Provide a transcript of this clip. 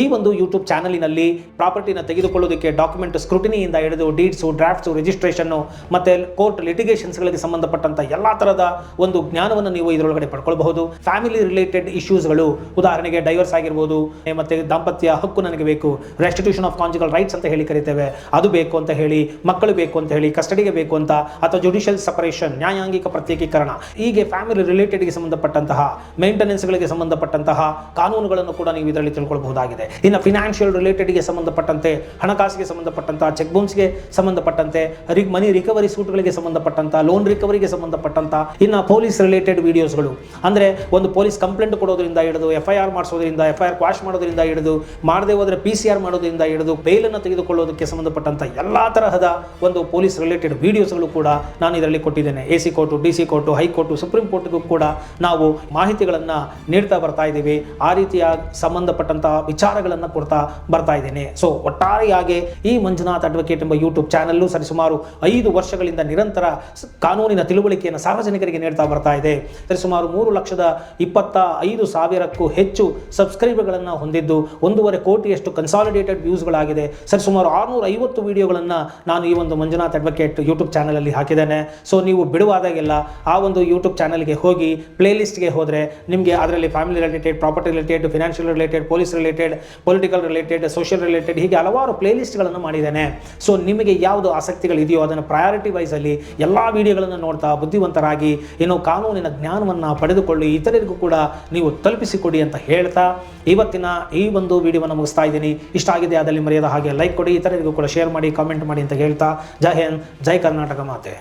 ಈ ಒಂದು YouTube ಚಾನಲಿನಲ್ಲಿ ಪ್ರಾಪರ್ಟಿನ ತೆಗೆದುಕೊಳ್ಳೋದಕ್ಕೆ document ಸ್ಕ್ರೂಟಿನಿಯಿಂದ ಹಿಡಿದು ಡೀಡ್ಸು, ಡ್ರಾಫ್ಟ್ಸು, ರಿಜಿಸ್ಟ್ರೇಷನ್ನು ಮತ್ತು ಕೋರ್ಟ್ ಲಿಟಿಗೇಷನ್ಸ್ಗಳಿಗೆ ಸಂಬಂಧಪಟ್ಟಂಥ ಎಲ್ಲ ಥರದ ಒಂದು ಜ್ಞಾನವನ್ನು ನೀವು ಇದರೊಳಗಡೆ ಪಡ್ಕೊಳ್ಬಹುದು. ಫ್ಯಾಮಿಲಿ ರಿಲೇಟೆಡ್ ಇಶ್ಯೂಸ್ಗಳು, ಉದಾಹರಣೆಗೆ ಡೈವರ್ಸ್ ಆಗಿರ್ಬೋದು, ಮತ್ತು ದಾಂಪತ್ಯ ಹಕ್ಕು ನನಗೆ ಬೇಕು, ರೆಸ್ಟಿಟ್ಯೂಷನ್ ಆಫ್ ಕಾಂಜುಗಲ್ ರೈಟ್ಸ್ ಅಂತ ಹೇಳಿ ಕರಿತೇವೆ, ಅದು ಬೇಕು ಅಂತ ಹೇಳಿ, ಮಕ್ಕಳು ಬೇಕು ಅಂತ ಹೇಳಿ, ಕಸ್ಟಡಿಗೆ ಬೇಕು ಅಂತ, ಅಥವಾ ಜುಡಿಷಿಯಲ್ ಸಪರೇಷನ್, ನ್ಯಾಯಾಂಗಿಕ ಪ್ರತ್ಯೇಕೀಕರಣ, ಹೀಗೆ ಫ್ಯಾಮಿಲಿ ರಿಲೇಟೆಡ್ಗೆ ಸಂಬಂಧಪಟ್ಟಂತಹ ಮೇಂಟೆನೆನ್ಸ್ಗಳಿಗೆ ಸಂಬಂಧಪಟ್ಟಂತಹ ಕಾನೂನುಗಳನ್ನು ಕೂಡ ನೀವು ಇದರಲ್ಲಿ ತಿಳ್ಕೊಳ್ಬಹುದಾಗಿದೆ. ಇನ್ನು ಫಿನಾನ್ಷಿಯಲ್ ರಿಲೇಟೆಡ್ಗೆ ಸಂಬಂಧಪಟ್ಟಂತೆ, ಹಣಕಾಸಿಗೆ ಸಂಬಂಧಪಟ್ಟಂತಹ, ಚೆಕ್ ಬೌನ್ಸ್ಗೆ ಸಂಬಂಧಪಟ್ಟಂತೆ, ಮನಿ ರಿಕವರಿ ಸೂಟ್ಗಳಿಗೆ ಸಂಬಂಧಪಟ್ಟಂತ, ಲೋನ್ ರಿಕವರಿಗೆ ಸಂಬಂಧಪಟ್ಟಂತ, ಇನ್ನು ಪೊಲೀಸ್ ರಿಲೇಟೆಡ್ ವಿಡಿಯೋಸ್ಗಳು, ಅಂದರೆ ಒಂದು ಪೊಲೀಸ್ ಕಂಪ್ಲೇಂಟ್ ಕೊಡೋದ್ರಿಂದ ಹಿಡಿದು, FIR ಮಾಡಿಸೋದ್ರಿಂದ, FIR ಕ್ವಾಶ್ ಮಾಡೋದ್ರಿಂದ ಹಿಡಿದು, ಮಾಡದೆ ಹೋದರೆ PCR ಮಾಡೋದ್ರಿಂದ ಹಿಡಿದು, ಬೇಲನ್ನು ತೆಗೆದುಕೊಳ್ಳೋದಕ್ಕೆ ಸಂಬಂಧಪಟ್ಟಂತ ಎಲ್ಲ ತರಹದ ಒಂದು ಪೊಲೀಸ್ ರಿಲೇಟೆಡ್ ವಿಡಿಯೋಸ್ಗಳು ಕೂಡ ನಾನು ಇದರಲ್ಲಿ ಕೊಟ್ಟಿದ್ದೇನೆ. AC court, DC court, high court, supreme ಕೋರ್ಟ್ಗೂ ಕೂಡ ನಾವು ಮಾಹಿತಿಗಳನ್ನು ನೀಡ್ತಾ ಬರ್ತಾ ಇದ್ದೀವಿ. ಆ ರೀತಿಯ ಸಂಬಂಧಪಟ್ಟಂತಹ ವಿಚಾರಗಳನ್ನು ಕೊಡ್ತಾ ಬರ್ತಾ ಇದ್ದೇನೆ. ಸೊ ಒಟ್ಟಾರೆಯಾಗಿ ಈ ಮಂಜುನಾಥ್ ಅಡ್ವೊಕೇಟ್ ಎಂಬ ಯೂಟ್ಯೂಬ್ ಚಾನಲ್ಲು ಸರಿಸುಮಾರು 5 ವರ್ಷಗಳಿಂದ ನಿರಂತರ ಕಾನೂನಿನ ತಿಳುವಳಿಕೆಯನ್ನು ಸಾರ್ವಜನಿಕರಿಗೆ ನೀಡ್ತಾ ಬರ್ತಾ ಇದೆ. ಸರಿಸುಮಾರು 3,25,000ಕ್ಕೂ ಹೆಚ್ಚು ಸಬ್ಸ್ಕ್ರೈಬರ್ಗಳನ್ನು ಹೊಂದಿದ್ದು 1.5 ಕೋಟಿಯಷ್ಟು ಕನ್ಸಾಲಿಡೇಟೆಡ್ ವ್ಯೂಸ್ಗಳಾಗಿದೆ. ಸರಿಸುಮಾರು 650 ವಿಡಿಯೋಗಳನ್ನು ನಾನು ಈ ಒಂದು ಮಂಜುನಾಥ್ ಅಡ್ವೊಕೇಟ್ ಯೂಟ್ಯೂಬ್ ಚಾನಲಲ್ಲಿ ಹಾಕಿದ್ದೇನೆ. ಸೊ ನೀವು ಬಿಡುವಾದಾಗೆಲ್ಲ ಆ ಒಂದು ಯೂಟ್ಯೂಬ್ ಚಾನಲ್ಗೆ ಹೋಗಿ ಪ್ಲೇಲಿಸ್ಟ್ಗೆ ಹೋದರೆ ನಿಮಗೆ ಅದರಲ್ಲಿ family related, property related, financial related, police related, political related, social related, ಹೀಗೆ ಹಲವಾರು ಪ್ಲೇಲಿಸ್ಟ್ಗಳನ್ನು ಮಾಡಿದ್ದೇನೆ. ಸೊ ನಿಮಗೆ ಯಾವುದು ಆಸಕ್ತಿಗಳಿದೆಯೋ ಅದನ್ನು ಪ್ರಯಾರಿಟಿ ವೈಸಲ್ಲಿ ಎಲ್ಲ ವಿಡಿಯೋಗಳನ್ನು ನೋಡ್ತಾ ಬುದ್ಧಿವಂತರಾಗಿ ಕಾನೂನಿನ ಜ್ಞಾನವನ್ನು ಪಡೆದುಕೊಳ್ಳಿ, ಇತರರಿಗೂ ಕೂಡ ನೀವು ತಲುಪಿಸಿಕೊಡಿ ಅಂತ ಹೇಳ್ತಾ ಇವತ್ತಿನ ಈ ಒಂದು ವಿಡಿಯೋವನ್ನು ಮುಗಿಸ್ತಾ ಇದ್ದೀನಿ. ಇಷ್ಟ ಆಗಿದೆ ಆದಲ್ಲಿ ಮರೆಯದ ಹಾಗೆ ಲೈಕ್ ಕೊಡಿ, ಇತರರಿಗೂ ಕೂಡ ಶೇರ್ ಮಾಡಿ, ಕಾಮೆಂಟ್ ಮಾಡಿ ಅಂತ ಹೇಳ್ತಾ ಜೈ ಹಿಂದ್, ಜೈ ಕರ್ನಾಟಕ ಮಾತೆ.